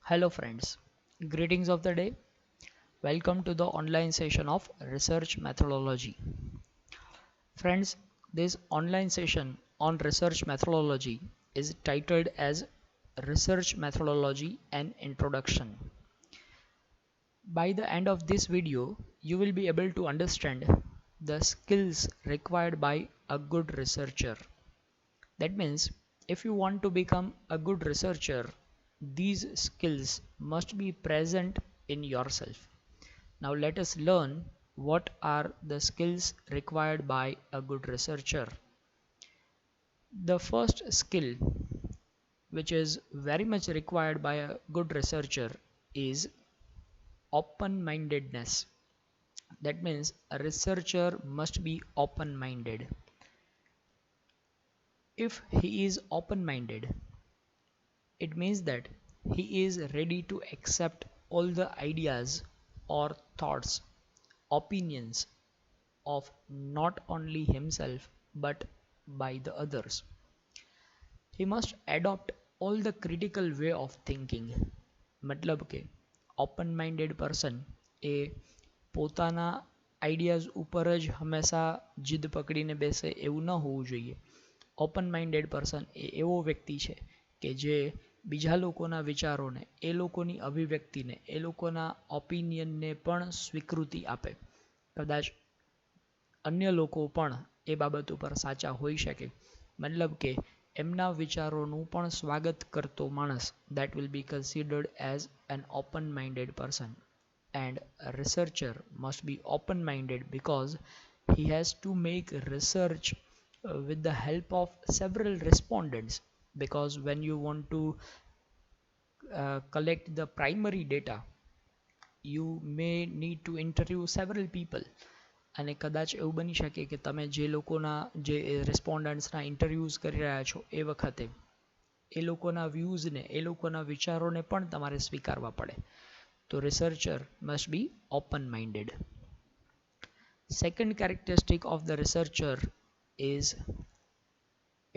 Hello friends, greetings of the day. Welcome to the online session of research methodology. Friends, this online session on research methodology is titled as Research Methodology and Introduction. By the end of this video, you will be able to understand the skills required by a good researcher. That means if you want to become a good researcher, these skills must be present in yourself. Now let us learn what are the skills required by a good researcher. The first skill which is very much required by a good researcher is open-mindedness. That means a researcher must be open-minded. If he is open-minded, it means that he is ready to accept all the ideas or thoughts, opinions of not only himself but by the others. He must adopt all the critical way of thinking. મતલબ કે open minded person એ પોતાના ideas ઉપર જ હંમેશા જીદ પકડીને બેસે એવું ન હોવું જોઈએ. ઓપન માઇન્ડેડ પર્સન એ એવો વ્યક્તિ છે કે જે બીજા લોકોના વિચારોને, એ લોકોની અભિવ્યક્તિને, એ લોકોના ઓપિનિયનને પણ સ્વીકૃતિ આપે. કદાચ અન્ય લોકો પણ એ બાબત ઉપર સાચા હોઈ શકે, મતલબ કે એમના વિચારોનું પણ સ્વાગત કરતો માણસ, that will be considered as an open-minded person. And a researcher must be open-minded because he has to make research with the help of several respondents, because when you want to collect the primary data, you may need to interview several people. અને કદાચ એવું બની શકે કે તમે જે લોકોના જે રિસ્પોન્ડન્ટ્સના ઇન્ટરવ્યૂઝ કરી રહ્યા છો એ વખતે એ લોકોના વ્યૂઝને, એ લોકોના વિચારોને પણ તમારે સ્વીકારવા પડે. તો researcher must be open minded. Second characteristic of the researcher is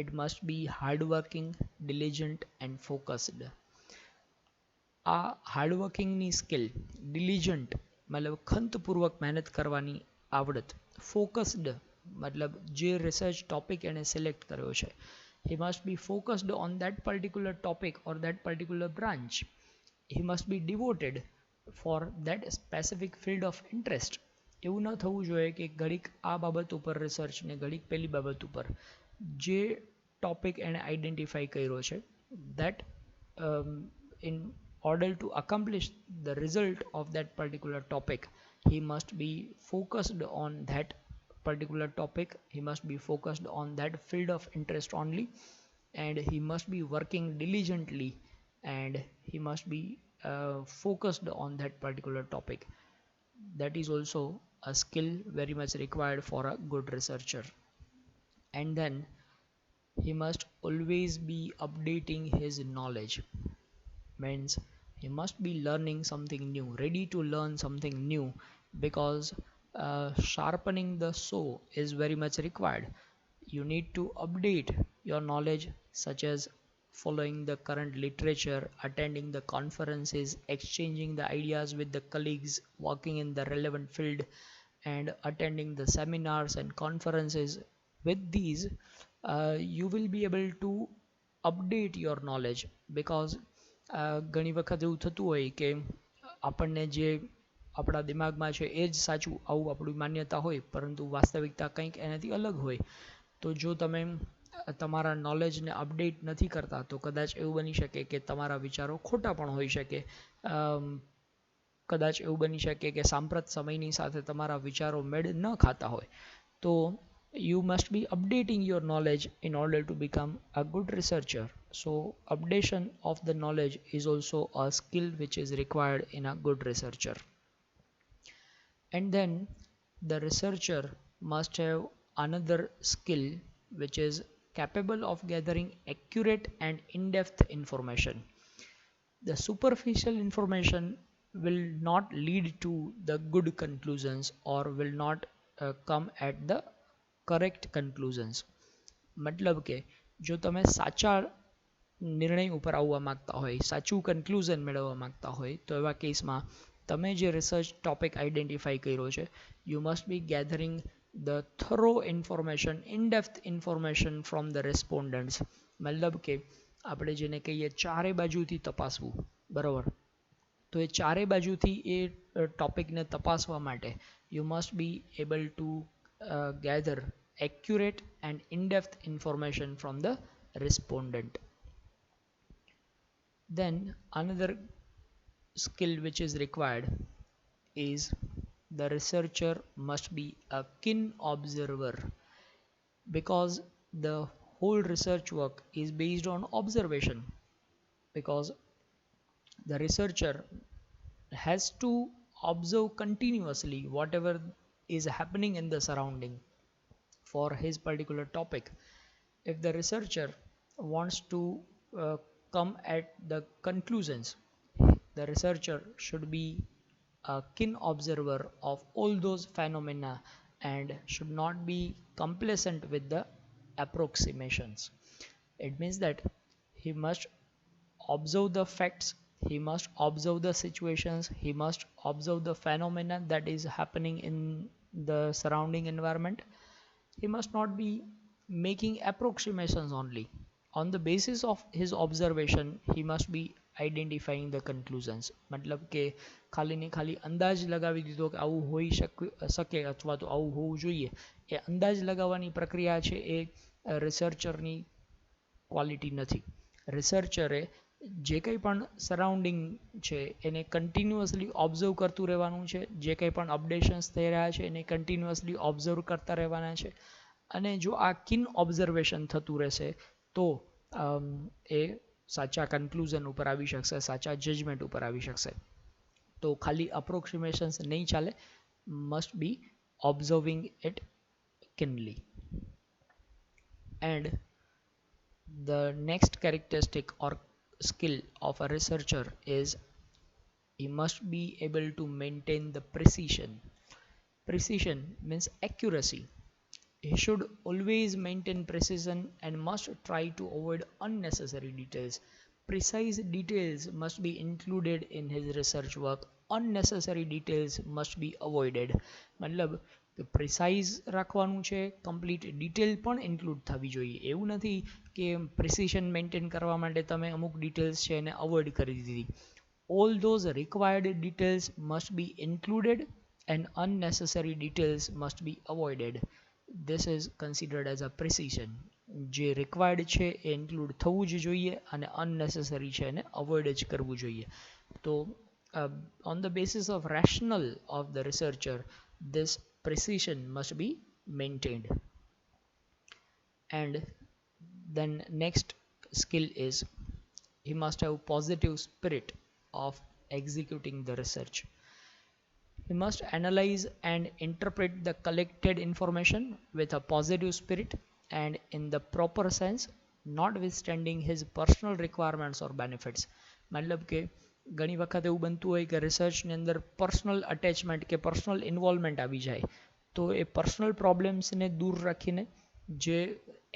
it must be hardworking, diligent and focused. આ હાર્ડવર્કિંગની સ્કિલ, ડિલિજન્ટ મતલબ ખંતપૂર્વક મહેનત કરવાની આવડત, ફોકસ્ડ મતલબ જે રિસર્ચ ટોપિક એણે સિલેક્ટ કર્યો છે, he must be focused on that particular topic or that particular branch. He must be devoted for that specific field of interest. એવું ન થવું જોઈએ કે ઘડીક આ બાબત ઉપર રિસર્ચ ને ઘડીક પેલી બાબત ઉપર. જે ટોપિક એણે આઈડેન્ટિફાઈ કર્યો છે, that in order to accomplish the result of that particular topic, he must be focused on that particular topic. He must be focused on that field of interest only, and he must be working diligently, and he must be focused on that particular topic. That is also a skill very much required for a good researcher. And then he must always be updating his knowledge. Means he must be learning something new, ready to learn something new, because sharpening the saw is very much required. You need to update your knowledge, such as following the current literature, attending the conferences, exchanging the ideas with the colleagues working in the relevant field, and attending the seminars and conferences. With these, you will be able to update your knowledge, because ઘણી વખત એવું થતું હોય કે આપણને જે આપણા દિમાગમાં છે એ જ સાચું આવું આપણી માન્યતા હોય, પરંતુ વાસ્તવિકતા કંઈક એનાથી અલગ હોય. તો જો તમે તમારા નોલેજને અપડેટ નથી કરતા તો કદાચ એવું બની શકે કે તમારા વિચારો ખોટા પણ હોઈ શકે. કદાચ એવું બની શકે કે સાંપ્રત સમયની સાથે તમારા વિચારો મેળ ન ખાતા હોય. તો you must be updating your knowledge in order to become a good researcher. So updation of the knowledge is also a skill which is required in a good researcher. And then the researcher must have another skill which is capable of gathering accurate and in-depth information. The superficial information will not lead to the good conclusions or will not come at the correct conclusions. મતલબ કે જો તમે સાચા નિર્ણય ઉપર આવવા માંગતા હોય, સાચું કન્ક્લુઝન મેળવવા માંગતા હોય, તો એવા કેસમાં તમે જે રિસર્ચ ટોપિક આઈડેન્ટિફાઈ કર્યો છે, you must be gathering the thorough information, in depth information from the respondents. મતલબ કે આપણે જેને કહીએ ચારે બાજુથી તપાસવું, બરાબર. તો એ ચારે બાજુથી એ ટોપિકને તપાસવા માટે you must be able to gather accurate and in-depth information from the respondent. Then another skill which is required is the researcher must be a keen observer, because the whole research work is based on observation, because the researcher has to observe continuously whatever is happening in the surrounding for his particular topic. If the researcher wants to come at the conclusions, the researcher should be a keen observer of all those phenomena and should not be complacent with the approximations. It means that he must observe the facts, he must observe the situations, he must observe the phenomena that is happening in the surrounding environment. He must not be making approximations only. On the basis of his observation, he must be identifying the conclusions. मतलब કે ખાલી ને ખાલી અંદાજ લગાવી દીધો કે આવું હોઈ શકે અથવા તો આવું હોવું જોઈએ, એ અંદાજ લગાવવાની પ્રક્રિયા છે એ રિસર્ચરની ક્વોલિટી નથી. રિસર્ચરે જે કંઈ પણ સરાઉન્ડિંગ છે એને કન્ટિન્યુઅસલી ઓબ્ઝર્વ કરતું રહેવાનું છે, જે કંઈ પણ અપડેશન્સ થઈ રહ્યા છે એને કન્ટિન્યુઅસલી ઓબ્ઝર્વ કરતા રહેવાના છે. અને જો આ કીન ઓબ્ઝર્વેશન થતું રહેશે તો એ સાચા કન્ક્લુઝન ઉપર આવી શકશે, સાચા જજમેન્ટ ઉપર આવી શકશે. તો ખાલી અપ્રોક્સિમેશન્સ નહીં ચાલે, must be observing it keenly. And the next characteristic or skill of a researcher is he must be able to maintain the precision. Precision means accuracy. He should always maintain precision and must try to avoid unnecessary details. Precise details must be included in his research work. Unnecessary details must be avoided. મતલબ કે precise રાખવાનું છે, complete detail પણ include થવી જોઈએ. એવું નથી કે પ્રિસિશન મેન્ટેન કરવા માટે તમે અમુક ડિટેલ્સ છે એને અવોઇડ કરી દીધી. All those required details must be included and unnecessary details must be avoided. This is considered as a precision. જે રિક્વાયર્ડ છે એ ઇન્ક્લુડ થવું જ જોઈએ અને અનનેસેસરી છે એને અવોઇડ જ કરવું જોઈએ. તો on the basis of rationale of the researcher, this precision must be maintained. And then next skill is he must have positive spirit of executing the research. He must analyze and interpret the collected information with a positive spirit and in the proper sense, notwithstanding his personal requirements or benefits. मतलब કે ઘણી વખત એવું બનતું હોય કે રિસર્ચની અંદર personal attachment કે પર્સનલ ઇન્વોલ્વમેન્ટ આવી જાય, તો એ પર્સનલ પ્રોબ્લેમ્સને દૂર રાખીને જે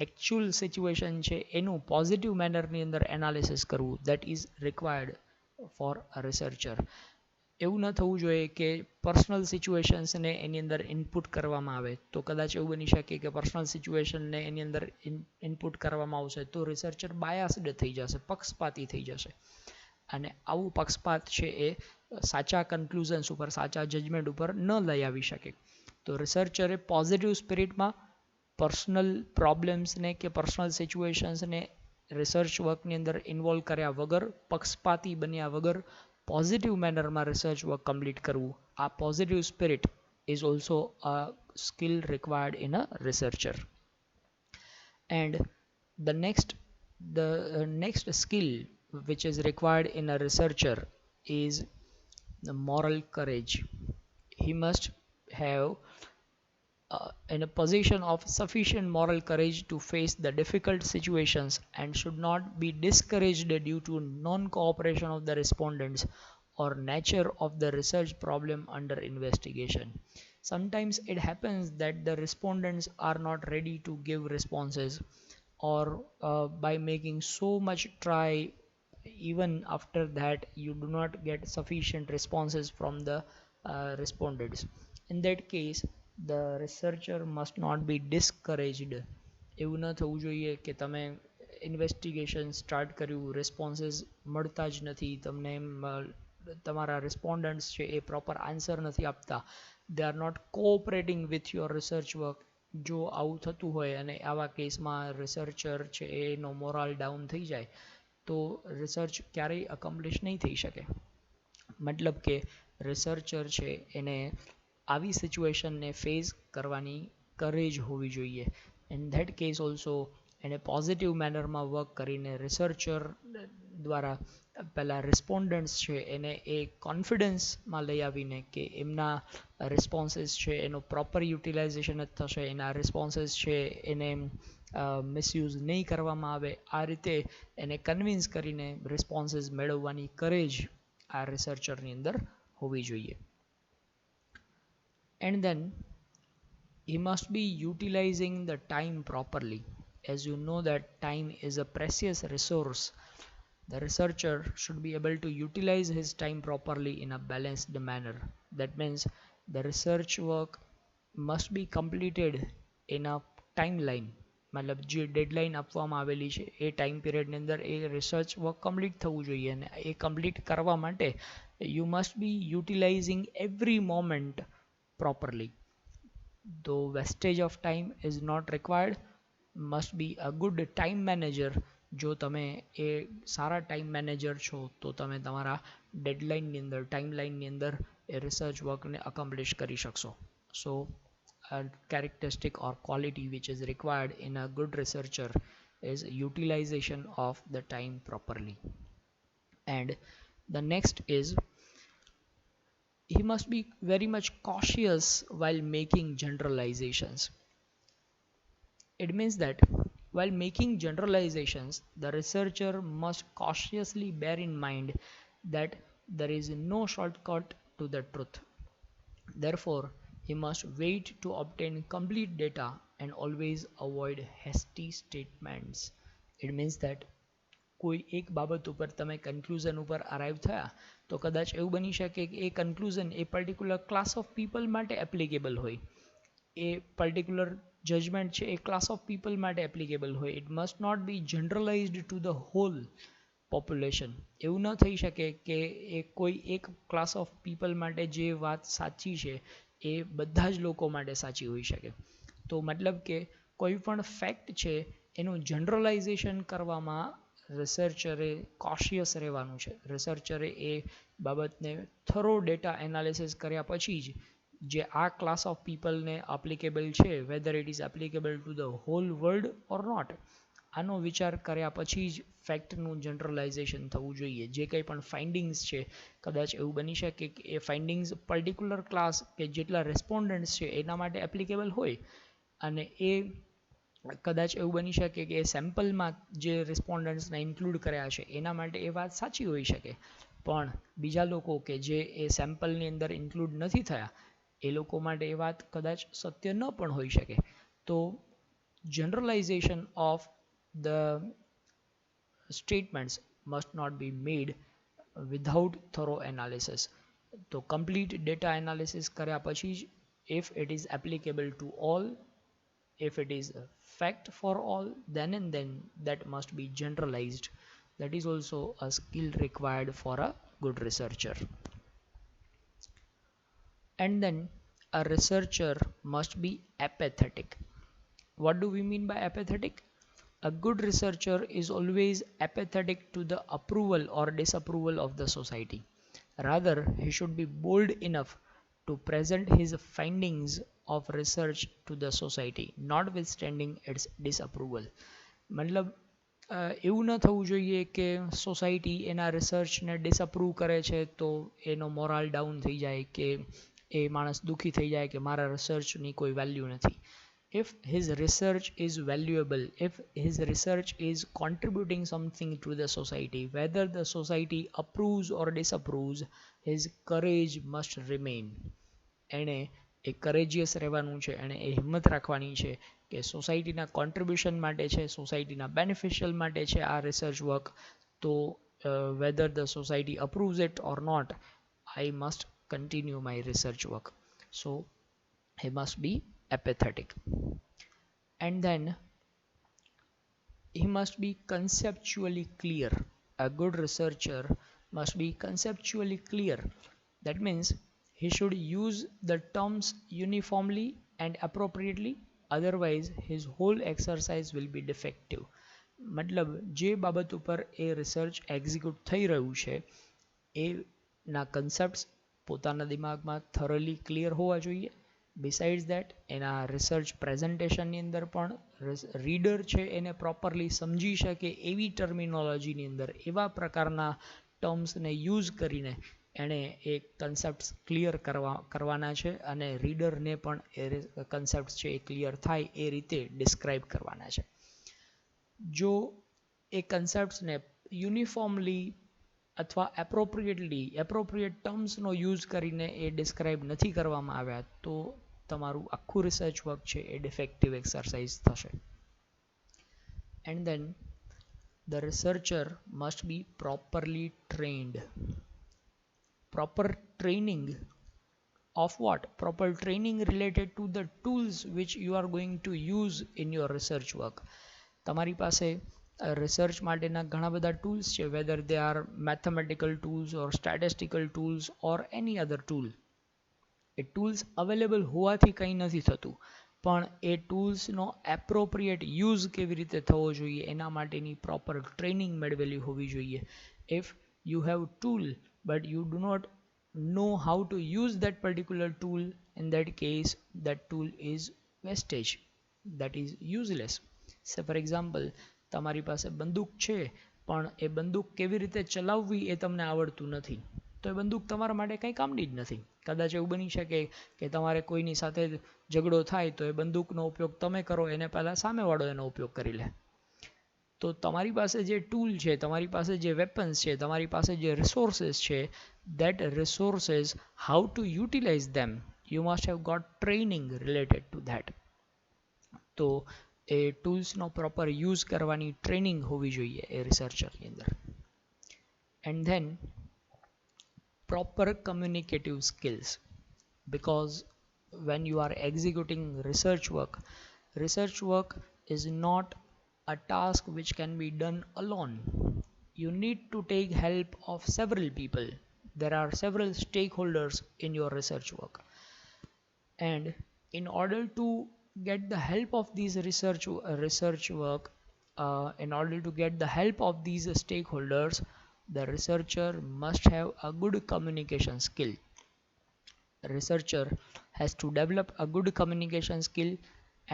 એકચ્યુઅલ સિચ્યુએશન છે એનું પોઝિટિવ મેનરની અંદર એનાલિસિસ કરવું, that is required for a researcher. એવું ન થવું જોઈએ કે પર્સનલ સિચ્યુએશન્સને એની અંદર ઇનપુટ કરવામાં આવે. તો કદાચ એવું બની શકે કે પર્સનલ સિચ્યુએશનને એની અંદર ઇનપુટ કરવામાં આવશે તો રિસર્ચર બાયાસ્ડ થઈ જશે, પક્ષપાતી થઈ જશે. અને આવું પક્ષપાત છે એ સાચા કન્ક્લુઝન્સ ઉપર, સાચા જજમેન્ટ ઉપર ન લઈ આવી શકે. તો રિસર્ચરે પોઝિટિવ સ્પિરિટમાં પર્સનલ પ્રોબ્લેમ્સને કે પર્સનલ સિચ્યુએશન્સને રિસર્ચ વર્કની અંદર ઇન્વોલ્વ કર્યા વગર, પક્ષપાતી બન્યા વગર પોઝિટિવ મેનરમાં રિસર્ચ વર્ક કમ્પ્લીટ કરવું. આ positive spirit is also a skill required in a researcher. And the next skill which is required in a researcher is the moral courage. He must have in a position of sufficient moral courage to face the difficult situations and should not be discouraged due to non-cooperation of the respondents or nature of the research problem under investigation. Sometimes it happens that the respondents are not ready to give responses, or by making so much try, even after that you do not get sufficient responses from the respondents. In that case, the researcher must not be discouraged. એવું ન થવું જોઈએ કે તમે investigation start કર્યું, રેસ્પોન્સીસ મળતા જ નથી તમને, તમારા રિસ્પોન્ડન્ટ્સ છે એ પ્રોપર આન્સર નથી આપતા, they are not cooperating with your research work. જો આવું થતું હોય અને આવા કેસમાં રિસર્ચર છે એનો મોરાલ ડાઉન થઈ જાય તો રિસર્ચ ક્યારેય અકમ્પ્લિશ નહીં થઈ શકે. મતલબ કે રિસર્ચર છે એને આવી સિચ્યુએશનને ફેસ કરવાની કરેજ હોવી જોઈએ. ઇન ધેટ કેસ ઓલ્સો એને પોઝિટિવ મેનરમાં વર્ક કરીને રિસર્ચર દ્વારા પહેલાં રિસ્પોન્ડન્ટ્સ છે એને એ કોન્ફિડન્સમાં લઈ આવીને કે એમના રિસ્પોન્સીસ છે એનો પ્રોપર યુટિલાઇઝેશન જ થશે, એના રિસ્પોન્સીસ છે એને મિસયુઝ નહીં કરવામાં આવે, આ રીતે એને કન્વિન્સ કરીને રિસ્પોન્સીસ મેળવવાની કરેજ આ રિસર્ચરની અંદર હોવી જોઈએ. And then he must be utilizing the time properly. As you know that time is a precious resource, the researcher should be able to utilize his time properly in a balanced manner. That means the research work must be completed in a timeline. મતલબ જે deadline આપવામાં આવેલી છે એ time પિરિયડની અંદર એ research work complete થવું જોઈએ, અને એ complete કરવા માટે you must be utilising every moment properly. Though wastage of time is not required, must be a good time manager. જો તમે એ સારા ટાઈમ મેનેજર છો તો તમે તમારા ડેડલાઇનની અંદર, ટાઈમલાઇનની અંદર એ રિસર્ચ વર્કને અકમ્પ્લિશ કરી શકશો. સો a characteristic or quality which is required in a good researcher is utilization of the time properly. And the next is he must be very much cautious while making generalizations. It means that while making generalizations, the researcher must cautiously bear in mind that there is no shortcut to the truth. Therefore, he must wait to obtain complete data and always avoid hasty statements. It means that કોઈ એક બાબત ઉપર તમે conclusion ઉપર arrive થયા તો કદાચ એવું બની શકે કે એ conclusion a particular class of people માટે એપ્લિકેબલ હોય, એ પર્ટિક્યુલર જજમેન્ટ છે એ ક્લાસ ઓફ પીપલ માટે એપ્લિકેબલ હોય. It must not be generalised to the whole population. એવું ન થઈ શકે કે એ કોઈ એક ક્લાસ ઓફ પીપલ માટે જે વાત સાચી છે એ બધા જ લોકો માટે સાચી હોઈ શકે. તો મતલબ કે કોઈ પણ ફેક્ટ છે એનું જનરલાઇઝેશન કરવામાં રિસર્ચરે કોશિયસ રહેવાનું છે. રિસર્ચરે એ બાબતને થરો ડેટા એનાલિસિસ કર્યા પછી જ જે આ ક્લાસ ઓફ પીપલને એપ્લિકેબલ છે, whether it is applicable to the whole world or not, આનો વિચાર કર્યા પછી જ ફેક્ટનું જનરલાઇઝેશન થવું જોઈએ. જે કંઈ પણ ફાઇન્ડિંગ્સ છે કદાચ એવું બની શકે કે એ ફાઇન્ડિંગ્સ પર્ટિક્યુલર ક્લાસ કે જેટલા રેસ્પોન્ડન્ટ્સ છે એના માટે એપ્લિકેબલ હોય, અને એ કદાચ એવું બની શકે કે એ સેમ્પલમાં જે રિસ્પોન્ડન્ટ્સને ઇન્ક્લુડ કર્યા છે એના માટે એ વાત સાચી હોઈ શકે, પણ બીજા લોકો કે જે એ સેમ્પલની અંદર ઇન્ક્લુડ નથી થયા એ લોકો માટે એ વાત કદાચ સત્ય ન પણ હોઈ શકે. તો generalisation of the statements must not be made without thorough analysis. તો કમ્પ્લીટ ડેટા એનાલિસિસ કર્યા પછી જ if it is applicable to all, if it is a fact for all, then and then that must be generalized. That is also a skill required for a good researcher. And then a researcher must be apathetic. What do we mean by apathetic? A good researcher is always apathetic to the approval or disapproval of the society. Rather, he should be bold enough to present his findings of research to the society, notwithstanding its disapproval. મતલબ એવું ન થવું જોઈએ કે society એના રિસર્ચને ડિસઅપ્રૂવ કરે છે તો એનો મોરાલ ડાઉન થઈ જાય, કે એ માણસ દુઃખી થઈ જાય કે મારા રિસર્ચની કોઈ વેલ્યુ નથી. If his research is valuable, if his research is contributing something to the society, whether the society approves or disapproves, his courage must remain. એણે એ કરેજિયસ રહેવાનું છે, એણે એ હિંમત રાખવાની છે કે સોસાયટીના કોન્ટ્રીબ્યુશન માટે છે, સોસાયટીના બેનિફિશિયલ માટે છે આ રિસર્ચ વર્ક, તો whether the society approves it or not, I must continue my research work. So he must be apathetic. And then he must be conceptually clear. A good researcher must be conceptually clear. That means he should use the terms uniformly and appropriately, otherwise his whole exercise will be defective. મતલબ જે બાબત ઉપર એ research execute થઈ રહ્યું છે એના concepts પોતાના દિમાગમાં થરોલી clear હોવા જોઈએ. બિસાઇડ્સ દેટ એના રિસર્ચ પ્રેઝન્ટેશનની અંદર પણ રીડર છે એને પ્રોપરલી સમજી શકે એવી ટર્મિનોલોજીની અંદર એવા પ્રકારના ટર્મ્સને યુઝ કરીને એણે એ કન્સેપ્ટ્સ ક્લિયર કરવાના છે અને રીડરને પણ એ કન્સેપ્ટ્સ છે એ ક્લિયર થાય એ રીતે ડિસ્ક્રાઇબ કરવાના છે. જો એ કન્સેપ્ટ્સને યુનિફોર્મલી અથવા એપ્રોપ્રિએટ ટર્મ્સનો યુઝ કરીને એ ડિસ્ક્રાઇબ નથી કરવામાં આવ્યા તો તમારું આખું રિસર્ચ વર્ક છે એ ડિફેક્ટિવ એક્સરસાઇઝ થશે. And then the researcher must be properly trained. Proper training of what? Proper training related to the tools which you are going to use in your research work. તમારી પાસે research માટેના ઘણા બધા tools છે, whether they are mathematical tools or statistical tools or any other tool. A tools available હોવાથી કંઈ નથી થતું, પણ એ ટૂલ્સનો એપ્રોપ્રિએટ યુઝ કેવી રીતે થવો જોઈએ એના માટેની પ્રોપર ટ્રેનિંગ મેળવેલી હોવી જોઈએ. If you have tool but you do not know how to use that particular tool, in that case that tool is wastage, that is useless. So for example, તમારી પાસે બંદૂક છે પણ એ બંદૂક કેવી રીતે ચલાવવી એ તમને આવડતું નથી તો એ બંદૂક તમારા માટે કંઈ કામની જ નથી. કદાચ એવું બની શકે કે તમારે કોઈની સાથે ઝઘડો થાય તો એ બંદૂકનો ઉપયોગ તમે કરો એને પહેલાં સામેવાળો એનો ઉપયોગ કરી લે. તો તમારી પાસે જે ટૂલ છે, તમારી પાસે જે વેપન્સ છે, તમારી પાસે જે રિસોર્સિસ છે, that resources, how to utilize them, you must have got training related to that. તો એ ટૂલ્સનો પ્રોપર યુઝ કરવાની ટ્રેનિંગ હોવી જોઈએ એ રિસર્ચરની અંદર. And then proper communicative skills, because when you are executing research work is not a task which can be done alone. You need to take help of several people. There are several stakeholders in your research work, and in order to get the help of these research work, in order to get the help of these stakeholders, the researcher must have a good communication skill. Researcher has to develop a good communication skill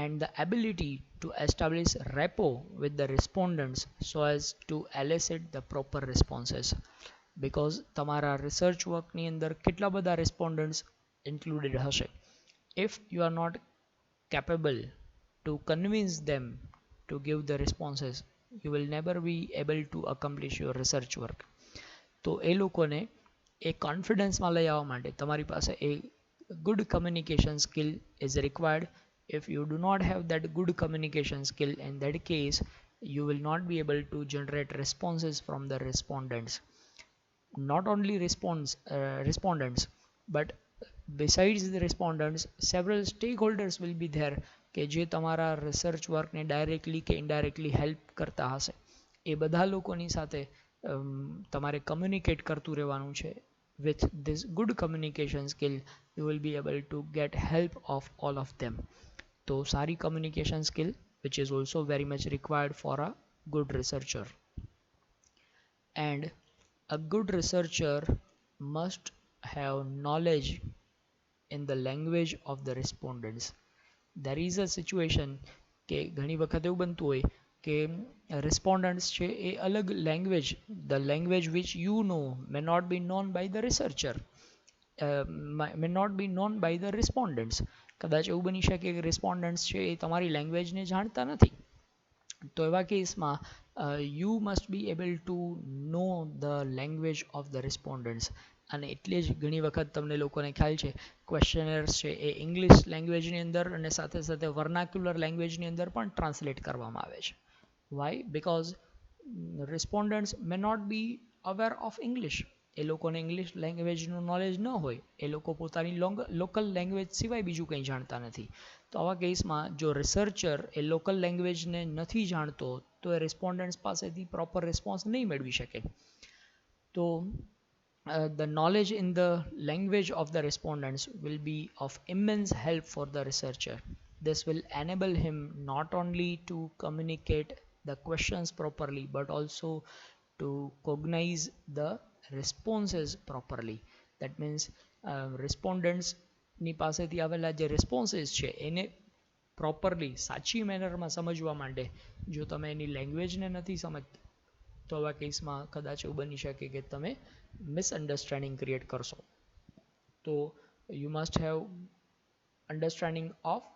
and the ability to establish rapport with the respondents so as to elicit the proper responses. Because તમારા research work ની અંદર કેટલા બધા respondents included હશે. If you are not capable to convince them to give the responses, you will never be able to accomplish your research work. તો એ લોકોને એ કોન્ફિડન્સમાં લઈ આવવા માટે તમારી પાસે એ good communication skill is required. If you do not have that good communication skill, in that case you will not be able to generate responses from the respondents. Not only respondents, but besides the respondents, several stakeholders will be there કે જે તમારા research વર્કને directly કે indirectly help કરતા હશે. એ બધા લોકોની સાથે તમારે કમ્યુનિકેટ કરતું રહેવાનું છે. With this good communication skill, you will be able to get help of all of them. So sari communication skill, which is also very much required for a good researcher. And a good researcher must have knowledge in the language of the respondents. There is a situation કે ઘણી વખત એવું બનતું હોય કે respondents છે એ અલગ language, the language which you know may not be known by the researcher, may not be known by the respondents. કદાચ એવું બની શકે કે respondents છે એ તમારી લેંગ્વેજને જાણતા નથી. તો એવા કેસમાં you must be able to know the language of the respondents, અને એટલે જ ઘણી વખત તમને લોકોને ખ્યાલ છે ક્વેશ્ચનર્સ છે એ ઇંગ્લિશ લેંગ્વેજની અંદર અને સાથે સાથે વર્નાક્યુલર લેંગ્વેજની અંદર પણ ટ્રાન્સલેટ કરવામાં આવે છે. Why? Because respondents may not be aware of English. એ લોકોને ઇંગ્લિશ લેંગ્વેજનું નોલેજ ન હોય, એ લોકો પોતાની લોકલ લેંગ્વેજ સિવાય બીજું કંઈ જાણતા નથી. તો આવા કેસમાં જો રિસર્ચર એ લોકલ લેંગ્વેજને નથી જાણતો તો એ રિસ્પોન્ડન્ટ્સ પાસેથી પ્રોપર રિસ્પોન્સ નહીં મેળવી શકે. તો the knowledge in the language of the respondents will be of immense help for the researcher. This will enable him not only to communicate the questions properly but also to cognize the responses properly. That means respondents ની પાસેથી આવેલા જે responses છે એને properly સાચી મેનરમાં સમજવા માટે જો તમે એની લેંગ્વેજને નથી સમજતા તો આવા કેસમાં કદાચ એવું બની શકે કે તમે મિસઅન્ડરસ્ટેન્ડિંગ ક્રિએટ કરશો. તો you must have understanding of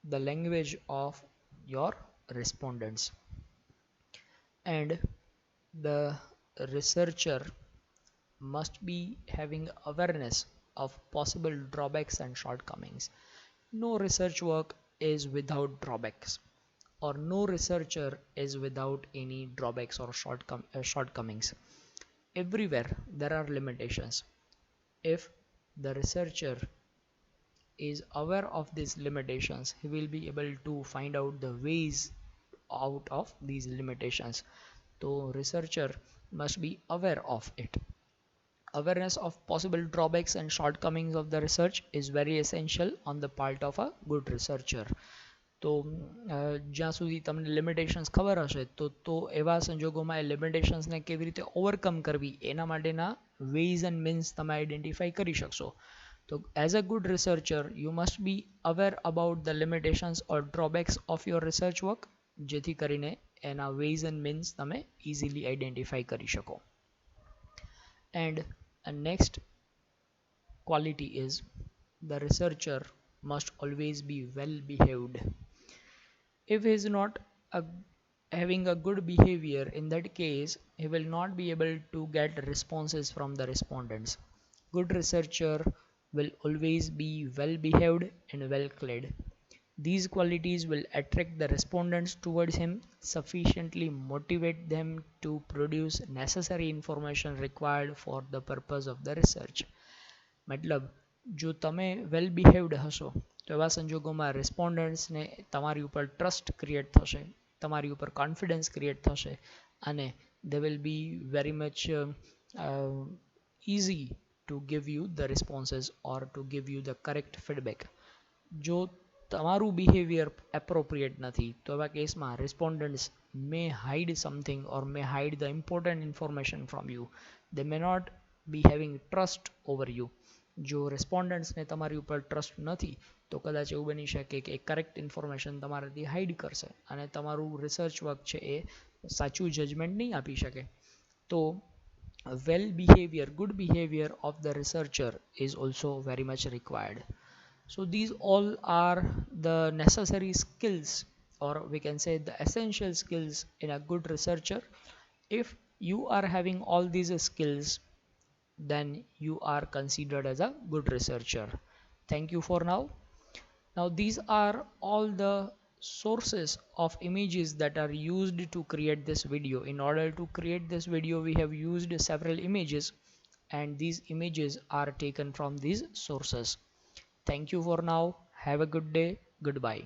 the language of your respondents, and the researcher must be having awareness of possible drawbacks and shortcomings. No research work is without drawbacks, or no researcher is without any drawbacks or shortcomings. Everywhere there are limitations. If the researcher is aware of these limitations, he will be able to find out the ways out of these limitations. So researcher must be aware of it. Awareness of possible drawbacks and shortcomings of the research is very essential on the part of a good researcher. તો જ્યાં સુધી તમને limitations ખબર હશે તો એવા સંજોગોમાં એ લિમિટેશન્સને કેવી રીતે ઓવરકમ કરવી એના માટેના વેઝ એન્ડ મીન્સ તમે આઈડેન્ટિફાઈ કરી શકશો. તો as a good researcher you must B aware about the limitations or drawbacks of your research work, જેથી કરીને એના વેઝ એન્ડ મીન્સ તમે ઇઝીલી આઈડેન્ટિફાઈ કરી શકો. And next quality is the researcher must always be well behaved. If he is not having a good behavior, in that case he will not be able to get responses from the respondents. Good researcher will always be well behaved and well clad. These qualities will attract the respondents towards him, sufficiently motivate them to produce necessary information required for the purpose of the research. મતલબ જો તમે વેલ બિહેવ્ડ હશો તો એવા સંજોગોમાં રિસ્પોન્ડન્ટ્સને તમારી ઉપર trust create થશે, તમારી ઉપર કોન્ફિડન્સ ક્રિએટ થશે અને they will be very much easy to give you the responses or to give you the correct feedback. જો તમારું બિહેવિયર એપ્રોપ્રિએટ નથી તો એવા કેસમાં રિસ્પોન્ડન્ટ્સ may hide something or may hide the important information from you. They may not be having trust over you. જો રિસ્પોન્ડન્ટ્સને તમારી ઉપર trust નથી તો કદાચ એવું બની શકે કે એ કરેક્ટ ઇન્ફોર્મેશન તમારાથી હાઈડ કરશે અને તમારું રિસર્ચ વર્ક છે એ સાચું જજમેન્ટ નહીં આપી શકે. તો well behavior, good behavior of the researcher is also very much required. So these all are the necessary skills, or we can say the essential skills in a good researcher. If you are having all these skills, then you are considered as a good researcher. Thank you for now. Now these are all the sources of images that are used to create this video. In order to create this video, we have used several images, and these images are taken from these sources. Thank you for now. Have a good day. Goodbye.